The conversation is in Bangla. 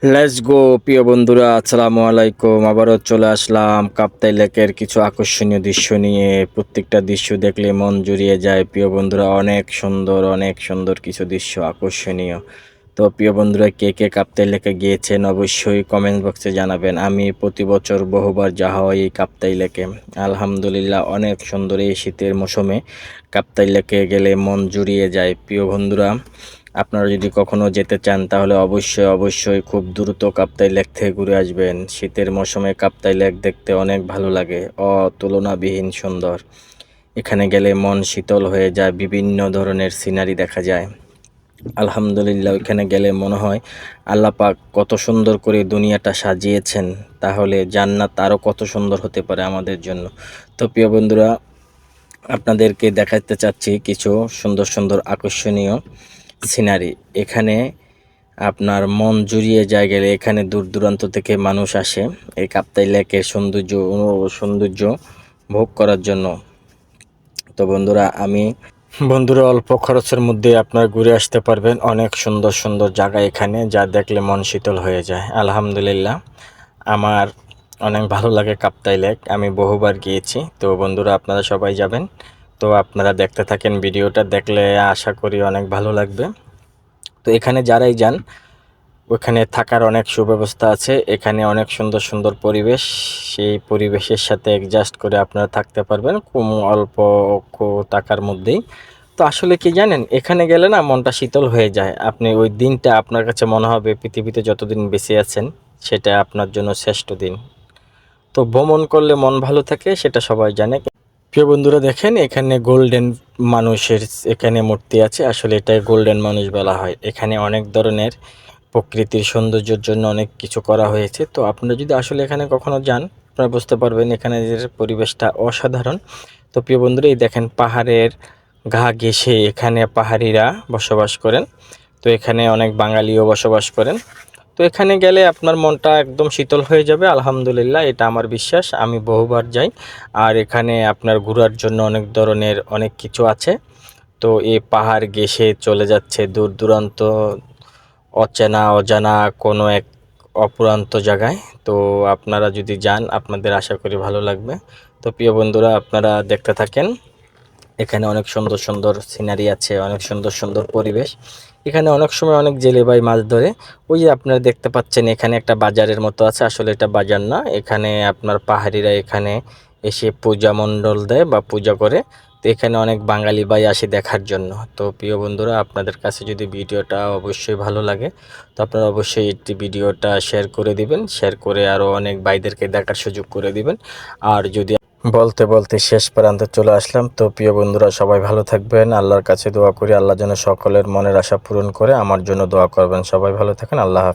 লেটস গো প্রিয় বন্ধুরা, আসসালামু আলাইকুম। আবারও চলে আসলাম কাপ্তাই লেকের কিছু আকর্ষণীয় দৃশ্য নিয়ে। প্রত্যেকটা দৃশ্য দেখলে মন জুড়িয়ে যায় প্রিয় বন্ধুরা। অনেক সুন্দর কিছু দৃশ্য আকর্ষণীয়। তো প্রিয় বন্ধুরা, কে কে কাপ্তাই লেকে গিয়েছেন অবশ্যই কমেন্ট বক্সে জানাবেন। আমি প্রতি বছর বহুবার যাওয়া হয় এই কাপ্তাই লেকে। আলহামদুলিল্লাহ, অনেক সুন্দর এই শীতের মৌসুমে কাপ্তাই লেকে গেলে মন জুড়িয়ে যায় প্রিয় বন্ধুরা। আপনারা যদি কখনো যেতে চান তাহলে অবশ্যই খুব দ্রুত কাপ্তাই লেক থেকে ঘুরে আসবেন। শীতের মৌসুমে কাপ্তাই লেক দেখতে অনেক ভালো লাগে, অতুলনাবিহীন সুন্দর। এখানে গেলে মন শীতল হয়ে যায়, বিভিন্ন ধরনের সিনারি দেখা যায়। আলহামদুলিল্লাহ, ওইখানে গেলে মনে হয় আল্লাহ পাক কত সুন্দর করে দুনিয়াটা সাজিয়েছেন, তাহলে জান্নাত আরও কত সুন্দর হতে পারে আমাদের জন্য। তো প্রিয় বন্ধুরা, আপনাদেরকে দেখাতে চাচ্ছি কিছু সুন্দর সুন্দর আকর্ষণীয় সিনারি। এখানে আপনার মন জুড়িয়ে যায় গেলে। এখানে দূর দূরান্ত থেকে মানুষ আসে এই কাপ্তাই লেকের সৌন্দর্য ভোগ করার জন্য। তো বন্ধুরা, অল্প খরচের মধ্যে আপনারা ঘুরে আসতে পারবেন। অনেক সুন্দর সুন্দর জায়গা এখানে, যা দেখলে মন শীতল হয়ে যায়। আলহামদুলিল্লাহ, আমার অনেক ভালো লাগে কাপ্তাই লেক। আমি বহুবার গিয়েছি। তো বন্ধুরা, আপনারা সবাই যাবেন। তো আপনারা দেখতে থাকেন, ভিডিওটা দেখলে আশা করি অনেক ভালো লাগবে। তো এখানে যারাই যান, ওখানে থাকার অনেক সুব্যবস্থা আছে। এখানে অনেক সুন্দর সুন্দর পরিবেশ, সেই পরিবেশের সাথে অ্যাডজাস্ট করে আপনারা থাকতে পারবেন অল্প টাকার মধ্যেই। তো আসলে কি জানেন, এখানে গেলে না মনটা শীতল হয়ে যায়। আপনি ওই দিনটা আপনার কাছে মনে হবে পৃথিবীতে যতদিন বেঁচে আছেন সেটা আপনার জন্য শ্রেষ্ঠ দিন। তো ভ্রমণ করলে মন ভালো থাকে, সেটা সবাই জানে। প্রিয় বন্ধুরা, দেখেন এখানে গোল্ডেন মানুষের এখানে মূর্তি আছে। আসলে এটাই গোল্ডেন মানুষ বলা হয়। এখানে অনেক ধরনের প্রকৃতির সৌন্দর্যের জন্য অনেক কিছু করা হয়েছে। তো আপনারা যদি আসলে এখানে কখনো যান, আপনারা বুঝতে পারবেন এখানে যে পরিবেশটা অসাধারণ। তো প্রিয় বন্ধুরা, এই দেখেন পাহাড়ের গা ঘেঁষে এখানে পাহাড়িরা বসবাস করেন। তো এখানে অনেক বাঙালিও বসবাস করেন। তো এখানে গেলে আপনার মনটা একদম শীতল হয়ে যাবে। আলহামদুলিল্লাহ, এটা আমার বিশ্বাস। আমি বহুবার যাই। আর এখানে আপনার ঘোরার জন্য অনেক কিছু আছে। তো এই পাহাড় ঘেঁষে চলে যাচ্ছে দূর দূরান্ত, অচেনা অজানা কোনো এক অপুরান্ত জায়গায়। তো আপনারা যদি যান, আপনাদের আশা করি ভালো লাগবে। তো প্রিয় বন্ধুরা, আপনারা দেখতে থাকেন। এখানে অনেক সুন্দর সুন্দর সিনারি আছে, অনেক সুন্দর সুন্দর পরিবেশ। এখানে অনেক সময় অনেক জেলে ভাই মাছ ধরে। ওই যে আপনারা দেখতে পাচ্ছেন এখানে একটা বাজারের মতো আছে। আসলে এটা বাজার না, এখানে আপনার পাহাড়িরা এখানে এসে পূজা মণ্ডল দেয় বা পূজা করে। তো এখানে অনেক বাঙালি ভাই আসে দেখার জন্য। তো প্রিয় বন্ধুরা, আপনাদের কাছে যদি ভিডিওটা অবশ্যই ভালো লাগে, তো আপনারা অবশ্যই একটি ভিডিওটা শেয়ার করে দিবেন। শেয়ার করে আরও অনেক ভাইদেরকে দেখার সুযোগ করে দিবেন। আর যদি বলতে বলতে শেষ প্রান্তে চলে আসলাম। তো প্রিয় বন্ধুরা, সবাই ভালো থাকবেন। আল্লাহর কাছে দোয়া করি আল্লাহ যেন সকলের মনের আশা পূরণ করে। আমার জন্য দোয়া করবেন। সবাই ভালো থাকেন। আল্লাহ হাফেজ।